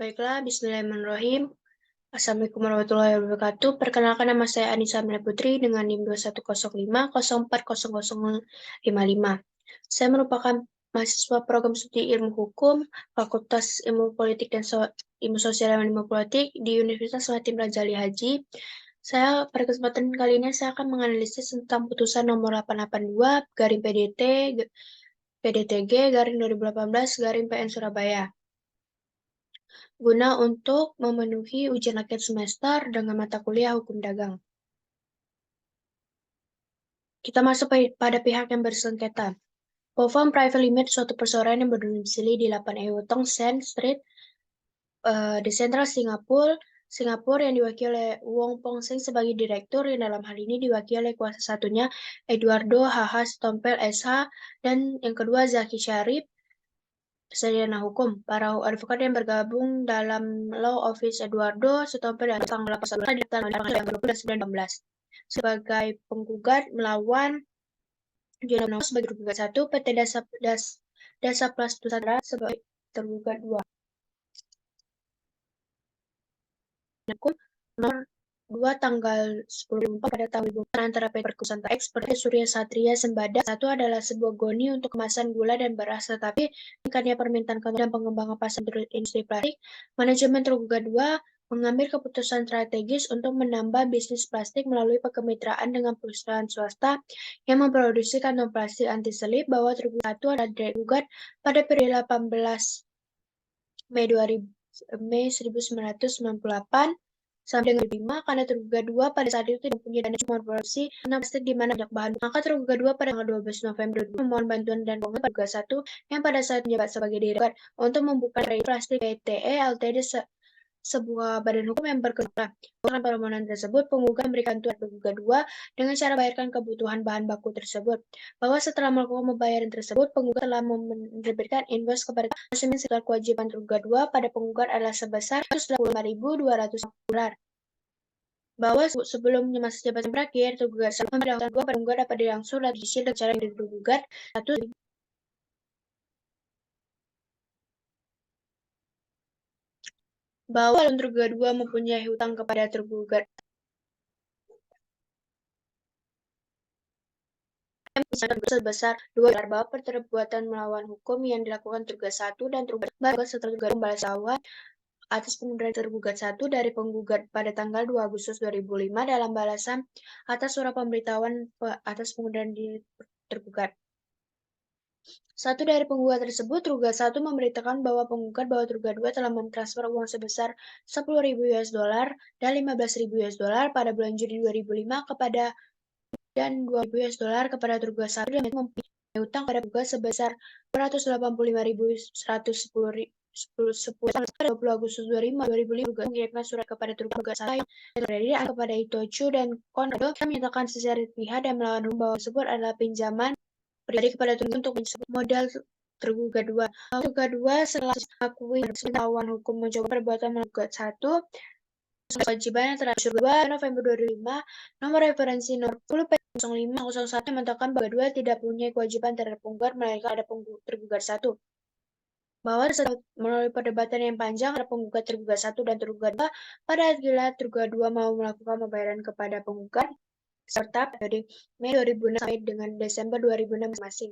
Baiklah, bismillahirrahmanirrahim. Assalamualaikum warahmatullahi wabarakatuh. Perkenalkan, nama saya Anissa Amelia Putri dengan NIM 2105040055. Saya merupakan mahasiswa program studi Ilmu Hukum, Fakultas Ilmu Politik dan Ilmu Sosial dan Ilmu Politik di Universitas Latin Raja Ali Haji. Pada kesempatan kali ini saya akan menganalisis tentang putusan nomor 882 garing PDTG garing 2018 garing PN Surabaya, guna untuk memenuhi ujian akhir semester dengan mata kuliah Hukum Dagang. Kita masuk pada pihak yang bersengketa. Firm Private Limited, suatu perorangan yang berdomisili di 8 EU Tong Sen Street, di Central Singapura yang diwakili oleh Wong Pong Seng sebagai direktur, yang dalam hal ini diwakili oleh kuasa satunya Eduardo H.H. Stompel SH, dan yang kedua Zaki Syarif, sarjana hukum. Para advokat yang bergabung dalam Law Office Eduardo Stompel dan tanggal 8 di tahun 2019 sebagai penggugat melawan Jono sebagai tergugat 1, PT Dasa Plus Nusantara sebagai tergugat 2. Hukum nomor 2 tanggal 10 pada tahun 2000 antara PT Perkusan X PT Surya Satria Sembada 1 adalah sebuah goni untuk kemasan gula dan beras, tetapi meningkatnya permintaan konsumen dan pengembangan pasar industri plastik, manajemen tergugat 2 mengambil keputusan strategis untuk menambah bisnis plastik melalui kemitraan dengan perusahaan swasta yang memproduksi kantong plastik anti-selip, bahwa tergugat 1 adalah tergugat pada periode 18 Mei 1998 sampai dengan 5, karena tergugat 2 pada saat itu tidak punya dana cuma produksi plastik di mana banyak bahan. Maka tergugat 2 pada tanggal 12 November 2000 memohon bantuan dan keuangan tergugat 1 yang pada saat menjabat sebagai direktur untuk membuka plastik PTE Ltd, sebuah badan hukum yang berkedudukan. Dalam permohonan tersebut, penggugat memberikan tuan tergugat 2 dengan cara bayarkan kebutuhan bahan baku tersebut, bahwa setelah melakukan pembayaran tersebut, penggugat telah menerbitkan invoice kepada konsumen setelah kewajiban tergugat 2 pada penggugat adalah sebesar $185.200. Bahwa sebelum masa jabatan berakhir, tergugat 1 memberikan 2 pada penggugat dapat dilangsung dan dicicil dengan cara yang tergugat 1 bahwa tergugat 2 mempunyai hutang kepada tergugat sebesar $2, bahwa perbuatan melawan hukum yang dilakukan tergugat 1 dan tergugat setelah tergugat membalas jawab atas pengunduran tergugat 1 dari penggugat pada tanggal 2 Agustus 2005 dalam balasan atas surat pemberitahuan atas pengunduran diri tergugat. Satu dari penggugat tersebut, tergugat 1 memberitakan bahwa tergugat 2 telah mentransfer uang sebesar $10.000 dan $15.000 pada bulan Juni 2005 kepada dan $2.000 kepada tergugat 1 dan mempunyai hutang pada tergugat sebesar $285.110 pada 20 Agustus 2005 mengirimkan surat kepada tergugat 1 yang terdiri kepada Itochu dan Konrado yang menyatakan secara pihak dan melawan hukum bahwa tersebut adalah pinjaman pribadi kepada tergugat untuk menyebut modal tergugat 2. Tergugat 2 setelah mengakui melawan hukum mencoba perbuatan menggugat 1 kewajiban yang terakhir 2 November 2005 nomor referensi nomor 10P0501 mengatakan bahwa 2 tidak punya kewajiban terhadap penggugat melainkan ada tergugat 1. Bahwa melalui perdebatan yang panjang ada penggugat tergugat 1 dan tergugat 2, pada akhirnya tergugat 2 mau melakukan pembayaran kepada penggugat serta periode Mei 2006 sampai dengan Desember 2006 masing-masing.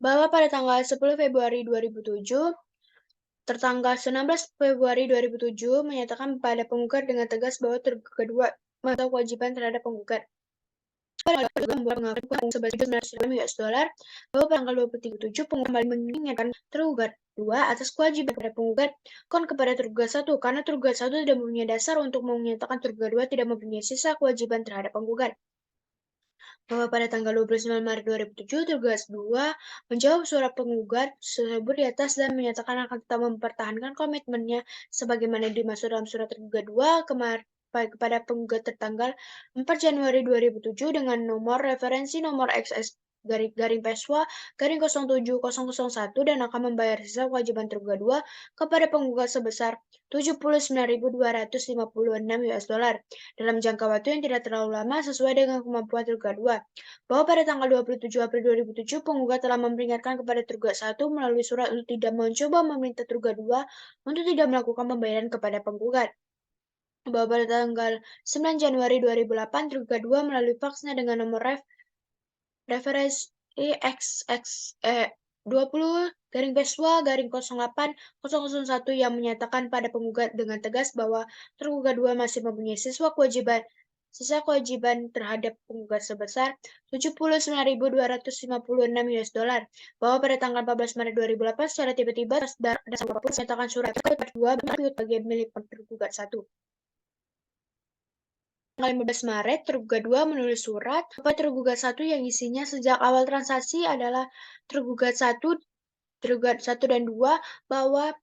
Bahwa pada tanggal 10 Februari 2007, tertanggal 19 Februari 2007 menyatakan pada penggugat dengan tegas bahwa tergugat 2 mengetahui kewajiban terhadap penggugat. Membuat pengakuan sebesar $900 bahwa pada tanggal 23/7 penggugat kembali mengingatkan tergugat 2 atas kewajiban kepada penggugat kepada tergugat 1 karena tergugat 1 tidak mempunyai dasar untuk menyatakan tergugat 2 tidak mempunyai sisa kewajiban terhadap penggugat. Bahwa pada tanggal 29 Maret 2007, tergugat 2 menjawab surat penggugat tersebut di atas dan menyatakan akan tetap mempertahankan komitmennya sebagaimana dimaksud dalam surat tergugat 2 kepada penggugat tertanggal 4 Januari 2007 dengan nomor referensi nomor XS garing Peswa garing 07001 dan akan membayar sisa kewajiban tergugat 2 kepada penggugat sebesar $79.256 dalam jangka waktu yang tidak terlalu lama sesuai dengan kemampuan tergugat 2. Bahwa pada tanggal 27 April 2007 penggugat telah memperingatkan kepada tergugat 1 melalui surat untuk tidak mencoba meminta tergugat 2 untuk tidak melakukan pembayaran kepada penggugat. Bahwa pada tanggal 9 Januari 2008 tergugat 2 melalui faksnya dengan nomor referensi XX 20-Peswa-08001 yang menyatakan pada penggugat dengan tegas bahwa tergugat 2 masih mempunyai sisa kewajiban terhadap penggugat sebesar $79.256, bahwa pada tanggal 14 Maret 2008 secara tiba-tiba atas dasar apapun menyatakan surat tergugat 2 sebagai milik tergugat 1. Tanggal 15 Maret, tergugat 2 menulis surat kepada tergugat 1 yang isinya sejak awal transaksi adalah tergugat 1 dan 2 bahwa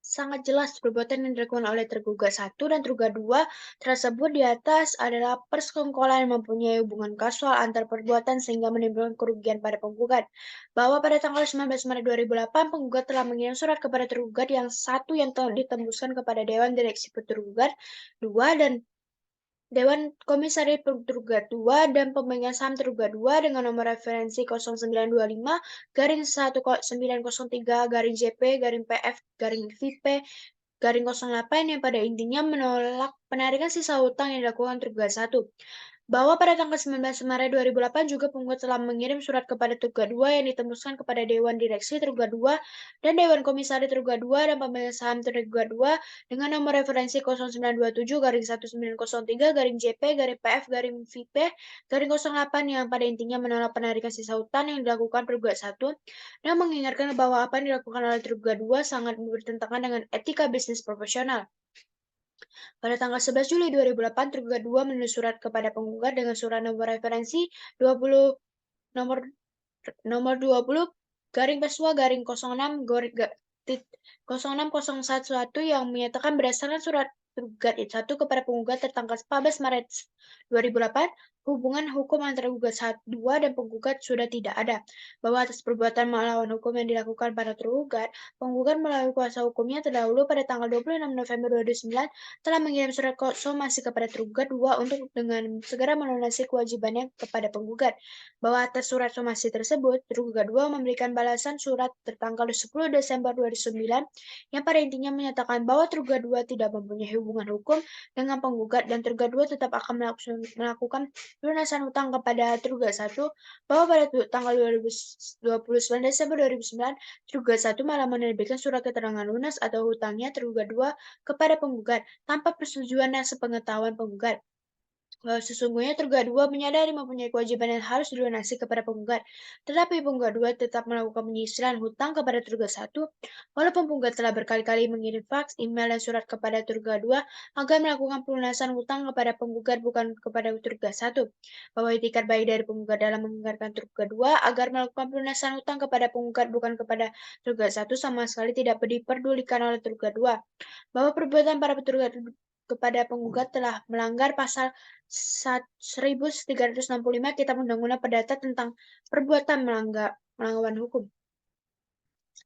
sangat jelas perbuatan yang dilakukan oleh tergugat 1 dan tergugat 2 tersebut di atas adalah persekongkolan yang mempunyai hubungan kausal antar perbuatan sehingga menimbulkan kerugian pada penggugat. Bahwa pada tanggal 19 Maret 2008 penggugat telah mengirim surat kepada tergugat yang 1 yang telah ditembuskan kepada Dewan Direksi Tergugat 2 dan Dewan Komisaris Tergugat 2 dan pemegang saham tergugat 2 dengan nomor referensi 0925-1903-JP-PF-VP-08 yang pada intinya menolak penarikan sisa hutang yang dilakukan tergugat 1. Bahwa pada tanggal 19 Maret 2008 juga penggugat telah mengirim surat kepada tergugat 2 yang ditembuskan kepada Dewan Direksi Tergugat 2 dan Dewan Komisaris Tergugat 2 dan pemegang saham tergugat 2 dengan nomor referensi 0927-1903-JP-PF-VP-08 yang pada intinya menolak penarikan sisa hutang yang dilakukan tergugat 1 dan mengingatkan bahwa apa yang dilakukan oleh tergugat 2 sangat bertentangan dengan etika bisnis profesional. Pada tanggal 11 Juli 2008, tergugat 2 menulis surat kepada penggugat dengan surat nomor referensi 20 nomor 20 garing Peswa garing 0601 yang menyatakan berdasarkan surat tergugat 1 kepada penggugat tertanggal 14 Maret 2008, hubungan hukum antara tergugat 2 dan penggugat sudah tidak ada. Bahwa atas perbuatan melawan hukum yang dilakukan pada tergugat, penggugat melalui kuasa hukumnya terdahulu pada tanggal 26 November 2009 telah mengirim surat somasi kepada tergugat 2 untuk dengan segera melunasi kewajibannya kepada penggugat. Bahwa atas surat somasi tersebut, tergugat 2 memberikan balasan surat tertanggal 10 Desember 2009 yang pada intinya menyatakan bahwa tergugat 2 tidak mempunyai hubungan hukum dengan penggugat dan tergugat 2 tetap akan melakukan pelunasan hutang kepada tergugat 1, bahwa pada tanggal 29 Desember 2009 tergugat 1 malah menerbitkan surat keterangan lunas atau hutangnya tergugat 2 kepada penggugat tanpa persetujuan dan sepengetahuan penggugat. Bahwa sesungguhnya tergugat 2 menyadari mempunyai kewajiban yang harus dilunasi kepada penggugat, tetapi penggugat 2 tetap melakukan penyisiran hutang kepada tergugat 1, walaupun penggugat telah berkali-kali mengirim faks, email, dan surat kepada tergugat 2 agar melakukan pelunasan hutang kepada penggugat bukan kepada tergugat 1. Bahwa itikat baik dari penggugat dalam mengingatkan tergugat 2 agar melakukan pelunasan hutang kepada penggugat bukan kepada tergugat 1 sama sekali tidak diperdulikan oleh tergugat 2. Bahwa perbuatan para tergugat kepada penggugat telah melanggar pasal 1365 Kitab Undang-Undang Perdata tentang perbuatan melawan hukum.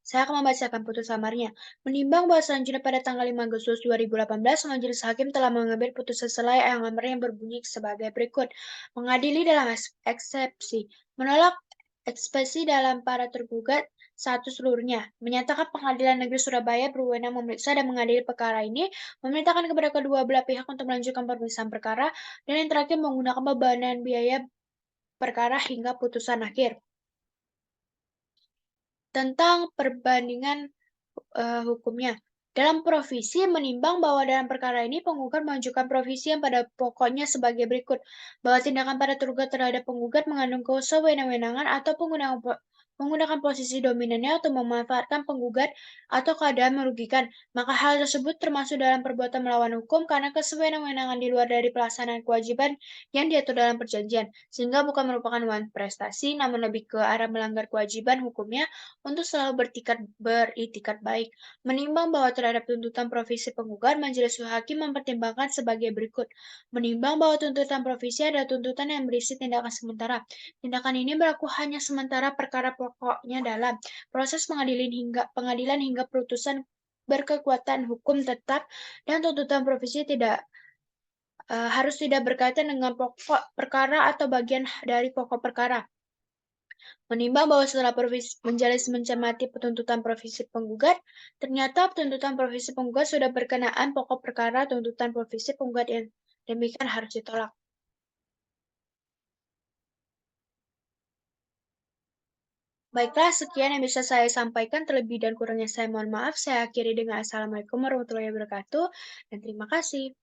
Saya akan membacakan putus amarnya. Menimbang bahwa selanjutnya pada tanggal 5 Agustus 2018, majelis hakim telah mengambil putusan selai yang amar yang berbunyi sebagai berikut. Mengadili dalam eksepsi. Menolak eksepsi dalam para tergugat satu seluruhnya. Menyatakan Pengadilan Negeri Surabaya berwenang memeriksa dan mengadili perkara ini, memerintahkan kepada kedua belah pihak untuk melanjutkan pemeriksaan perkara, dan yang terakhir menggunakan bebanan biaya perkara hingga putusan akhir. Tentang perbandingan hukumnya. Dalam provisi menimbang bahwa dalam perkara ini penggugat mengajukan provisi yang pada pokoknya sebagai berikut, bahwa tindakan pada tergugat terhadap penggugat mengandung kewenangan atau penggunaan menggunakan posisi dominannya atau memanfaatkan penggugat atau keadaan merugikan, maka hal tersebut termasuk dalam perbuatan melawan hukum karena kesewenang-wenangan di luar dari pelaksanaan kewajiban yang diatur dalam perjanjian, sehingga bukan merupakan prestasi, namun lebih ke arah melanggar kewajiban hukumnya untuk selalu beritikat baik. Menimbang bahwa terhadap tuntutan profesi penggugat, majelis hakim mempertimbangkan sebagai berikut. Menimbang bahwa tuntutan profesi adalah tuntutan yang berisi tindakan sementara. Tindakan ini berlaku hanya sementara perkara pokoknya dalam proses pengadilan hingga putusan berkekuatan hukum tetap dan tuntutan profesi harus tidak berkaitan dengan pokok perkara atau bagian dari pokok perkara. Menimbang bahwa setelah menjalani mencermati tuntutan profesi penggugat, ternyata tuntutan profesi penggugat sudah berkenaan pokok perkara tuntutan profesi penggugat yang demikian harus ditolak. Baiklah, sekian yang bisa saya sampaikan. Terlebih dan kurangnya saya mohon maaf. Saya akhiri dengan Assalamualaikum warahmatullahi wabarakatuh, dan terima kasih.